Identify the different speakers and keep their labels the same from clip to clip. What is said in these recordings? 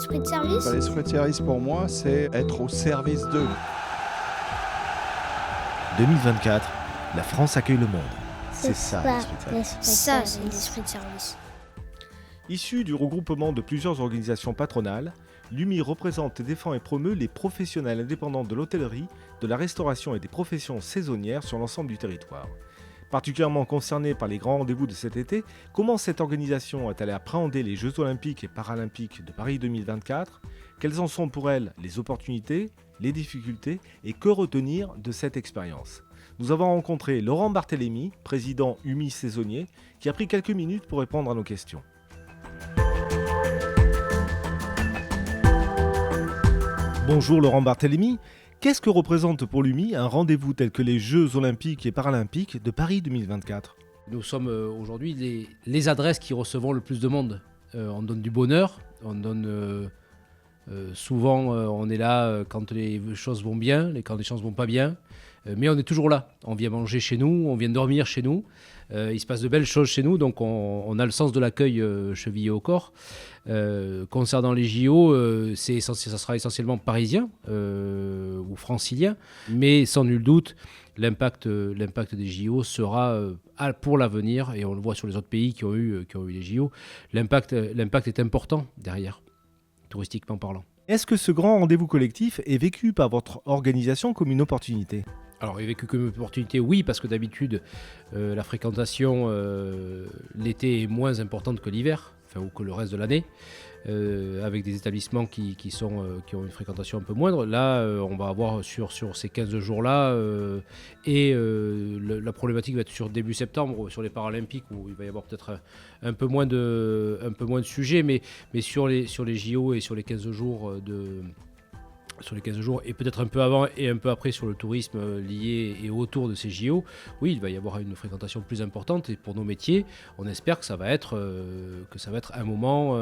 Speaker 1: l'esprit de service?
Speaker 2: L'esprit de service pour moi, c'est être au service d'eux.
Speaker 3: 2024, la France accueille le monde.
Speaker 2: C'est ça, l'esprit de service.
Speaker 1: Ça, c'est l'esprit de service.
Speaker 3: Issu du regroupement de plusieurs organisations patronales, l'UMI représente, défend et promeut les professionnels indépendants de l'hôtellerie, de la restauration et des professions saisonnières sur l'ensemble du territoire. Particulièrement concernée par les grands rendez-vous de cet été, comment cette organisation est allée appréhender les Jeux Olympiques et Paralympiques de Paris 2024 ? Quelles en sont pour elle les opportunités, les difficultés et que retenir de cette expérience ? Nous avons rencontré Laurent Barthélémy, président UMI saisonnier, qui a pris quelques minutes pour répondre à nos questions. Bonjour Laurent Barthélémy, qu'est-ce que représente pour l'UMI un rendez-vous tel que les Jeux Olympiques et Paralympiques de Paris 2024 ?
Speaker 4: Nous sommes aujourd'hui les adresses qui recevons le plus de monde. On donne du bonheur, on donne souvent, on est là quand les choses vont bien, quand les choses vont pas bien, mais on est toujours là. On vient manger chez nous, on vient dormir chez nous. Il se passe de belles choses chez nous, donc on a le sens de l'accueil chevillé au corps. Concernant les JO, ça sera essentiellement parisien ou francilien, mais sans nul doute, l'impact des JO sera pour l'avenir, et on le voit sur les autres pays qui ont eu les JO, l'impact est important derrière, touristiquement parlant.
Speaker 3: Est-ce que ce grand rendez-vous collectif est vécu par votre organisation comme une opportunité ?
Speaker 4: Alors, il est vécu comme une opportunité, oui, parce que d'habitude, la fréquentation l'été est moins importante que l'hiver, ou que le reste de l'année, avec des établissements qui ont une fréquentation un peu moindre. Là, on va avoir sur ces 15 jours-là, la problématique va être sur début septembre, sur les Paralympiques, où il va y avoir peut-être un peu moins de sujets, mais sur les JO et sur les 15 jours et peut-être un peu avant et un peu après sur le tourisme lié et autour de ces JO, oui, il va y avoir une fréquentation plus importante, et pour nos métiers, on espère que ça va être un moment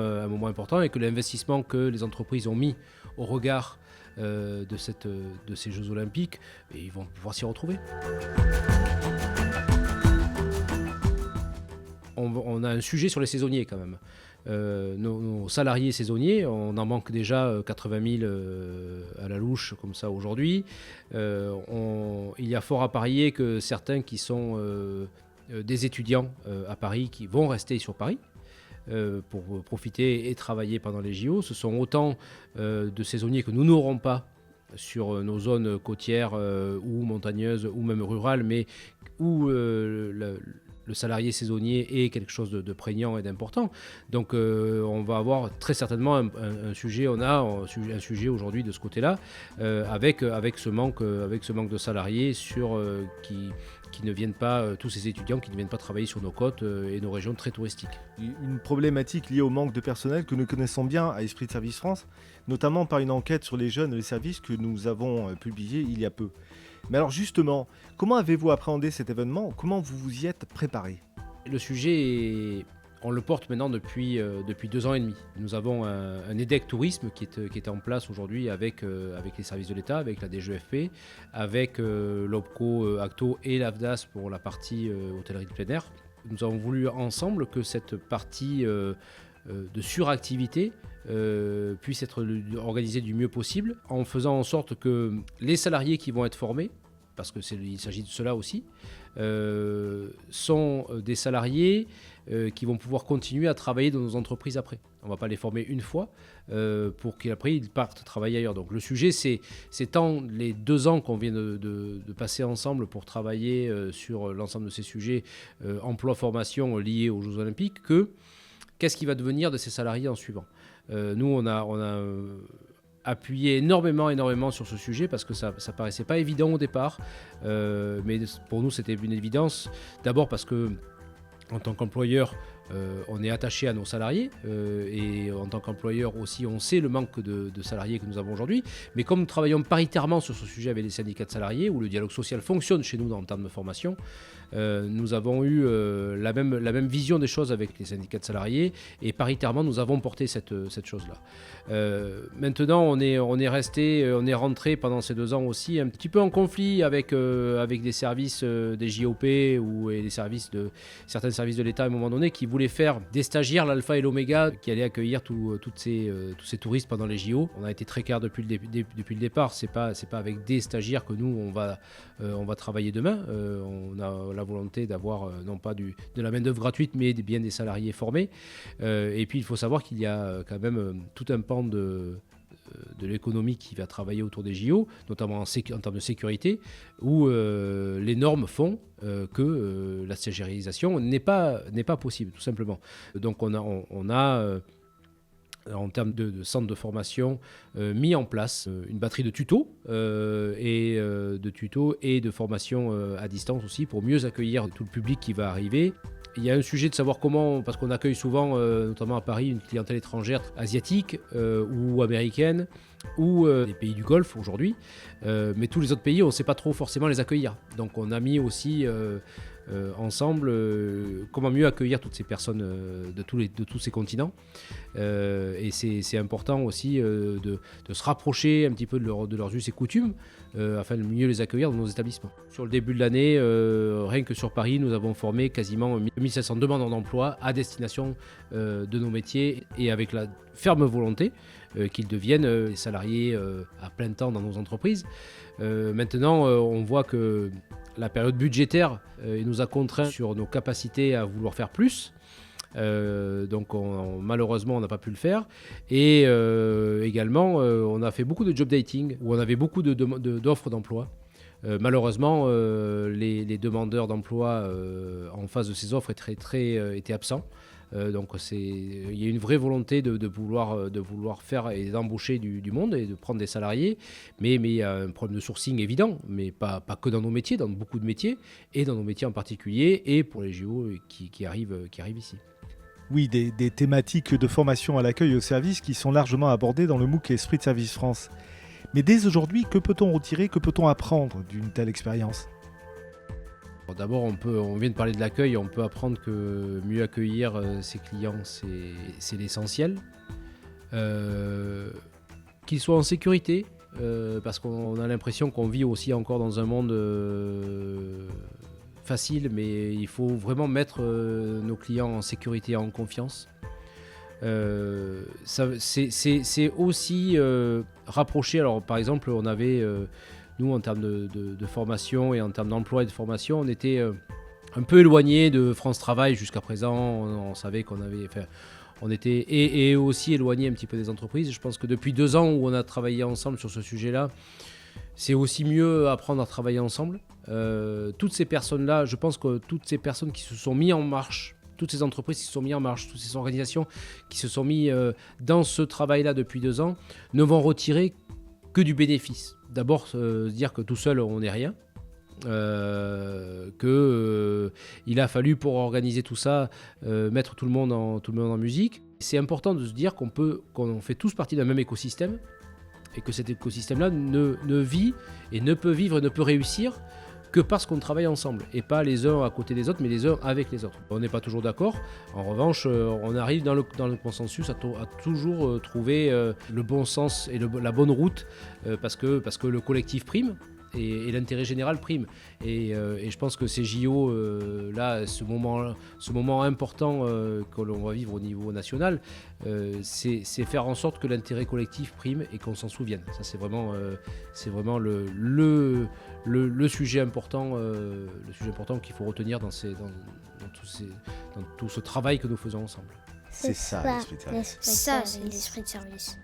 Speaker 4: important, et que l'investissement que les entreprises ont mis au regard de ces Jeux Olympiques, et ils vont pouvoir s'y retrouver. On a un sujet sur les saisonniers quand même. Nos salariés saisonniers, on en manque déjà 80 000 à la louche comme ça aujourd'hui. Il y a fort à parier que certains qui sont des étudiants à Paris, qui vont rester sur Paris pour profiter et travailler pendant les JO, ce sont autant de saisonniers que nous n'aurons pas sur nos zones côtières ou montagneuses ou même rurales, mais où le salarié saisonnier est quelque chose de prégnant et d'important. Donc on va avoir très certainement un sujet, on a un sujet aujourd'hui de ce côté-là, avec ce manque de salariés qui ne viennent pas, tous ces étudiants qui ne viennent pas travailler sur nos côtes et nos régions très touristiques.
Speaker 3: Une problématique liée au manque de personnel que nous connaissons bien à Esprit de Service France, notamment par une enquête sur les jeunes et les services que nous avons publiée il y a peu. Mais alors justement, comment avez-vous appréhendé cet événement ? Comment vous vous y êtes préparé ?
Speaker 4: Le sujet, on le porte maintenant depuis 2 ans et demi. Nous avons un EDEC Tourisme qui est en place aujourd'hui avec les services de l'État, avec la DGFP, avec l'OPCO, ACTO et l'AFDAS pour la partie hôtellerie de plein air. Nous avons voulu ensemble que cette partie de suractivité puisse être organisée du mieux possible, en faisant en sorte que les salariés qui vont être formés, parce qu'il s'agit de cela aussi, sont des salariés qui vont pouvoir continuer à travailler dans nos entreprises après. On ne va pas les former une fois pour qu'après ils partent travailler ailleurs. Donc le sujet, c'est tant les 2 ans qu'on vient de passer ensemble pour travailler sur l'ensemble de ces sujets, emploi, formation liés aux Jeux Olympiques, que qu'est-ce qui va devenir de ces salariés en suivant. Nous, on a appuyé énormément sur ce sujet, parce que ça paraissait pas évident au départ, mais pour nous c'était une évidence. D'abord parce que en tant qu'employeur, on est attaché à nos salariés, et en tant qu'employeur aussi, on sait le manque de salariés que nous avons aujourd'hui. Mais comme nous travaillons paritairement sur ce sujet avec les syndicats de salariés, où le dialogue social fonctionne chez nous en termes de formation, nous avons eu la même vision des choses avec les syndicats de salariés, et paritairement nous avons porté cette chose-là. Maintenant, on est rentré pendant ces 2 ans aussi un petit peu en conflit avec des services des JOP et des services certains services de l'État à un moment donné, qui voulaient voulait faire des stagiaires, l'alpha et l'oméga, qui allaient accueillir tous ces touristes pendant les JO. On a été très clair depuis le départ, c'est pas avec des stagiaires que nous on va travailler demain. On a la volonté d'avoir non pas de la main-d'œuvre gratuite, mais bien des salariés formés. Et puis il faut savoir qu'il y a quand même tout un pan de l'économie qui va travailler autour des JO, notamment en termes de sécurité, où les normes font que la stagiairisation n'est pas possible, tout simplement. Donc on a en termes de centre de formation, mis en place une batterie de tutos et de formation à distance aussi pour mieux accueillir tout le public qui va arriver. Il y a un sujet de savoir comment, parce qu'on accueille souvent, notamment à Paris, une clientèle étrangère asiatique ou américaine ou des pays du Golfe aujourd'hui. Mais tous les autres pays, on ne sait pas trop forcément les accueillir. Donc on a mis aussi ensemble comment mieux accueillir toutes ces personnes de tous ces continents. Et c'est important aussi de se rapprocher un petit peu de leurs us et coutumes afin de mieux les accueillir dans nos établissements. Sur le début de l'année, rien que sur Paris, nous avons formé quasiment 1500 demandeurs d'emploi à destination de nos métiers et avec la ferme volonté qu'ils deviennent des salariés à plein temps dans nos entreprises. Maintenant, on voit que la période budgétaire nous a contraints sur nos capacités à vouloir faire plus. Donc malheureusement on n'a pas pu le faire et également on a fait beaucoup de job dating où on avait beaucoup d'offres d'emploi. Malheureusement les demandeurs d'emploi en face de ces offres étaient absents. Donc il y a une vraie volonté de vouloir faire et d'embaucher du monde et de prendre des salariés, mais il y a un problème de sourcing évident, mais pas que dans nos métiers, dans beaucoup de métiers, et dans nos métiers en particulier, et pour les JO qui arrivent ici.
Speaker 5: Oui, des thématiques de formation à l'accueil et au service qui sont largement abordées dans le MOOC Esprit de Service France. Mais dès aujourd'hui, que peut-on retirer, que peut-on apprendre d'une telle expérience ?
Speaker 4: D'abord, on vient de parler de l'accueil, on peut apprendre que mieux accueillir ses clients, c'est l'essentiel. Qu'ils soient en sécurité, parce qu'on a l'impression qu'on vit aussi encore dans un monde facile, mais il faut vraiment mettre nos clients en sécurité et en confiance. C'est aussi rapprocher, alors par exemple, on avait... Nous, en termes de formation et en termes d'emploi et de formation, on était un peu éloigné de France Travail jusqu'à présent. On savait qu'on avait... on était et aussi éloigné un petit peu des entreprises. Je pense que depuis 2 ans où on a travaillé ensemble sur ce sujet-là, c'est aussi mieux apprendre à travailler ensemble. Toutes ces personnes-là, je pense que toutes ces personnes qui se sont mises en marche, toutes ces entreprises qui se sont mises en marche, toutes ces organisations qui se sont mises dans ce travail-là depuis 2 ans, ne vont retirer que du bénéfice. D'abord, se dire que tout seul, on n'est rien. Il a fallu, pour organiser tout ça, mettre tout le monde en musique. C'est important de se dire qu'on fait tous partie d'un même écosystème et que cet écosystème-là ne vit et ne peut vivre et ne peut réussir que parce qu'on travaille ensemble et pas les uns à côté des autres, mais les uns avec les autres. On n'est pas toujours d'accord. En revanche, on arrive dans le consensus à toujours trouver le bon sens et la bonne route parce que le collectif prime. Et l'intérêt général prime. Et je pense que ces JO, là, ce moment important que l'on va vivre au niveau national, c'est faire en sorte que l'intérêt collectif prime et qu'on s'en souvienne. Ça, c'est vraiment le sujet important, qu'il faut retenir dans tout ce travail que nous faisons ensemble.
Speaker 2: C'est ça, l'esprit de service.
Speaker 1: Ça, c'est l'esprit de service.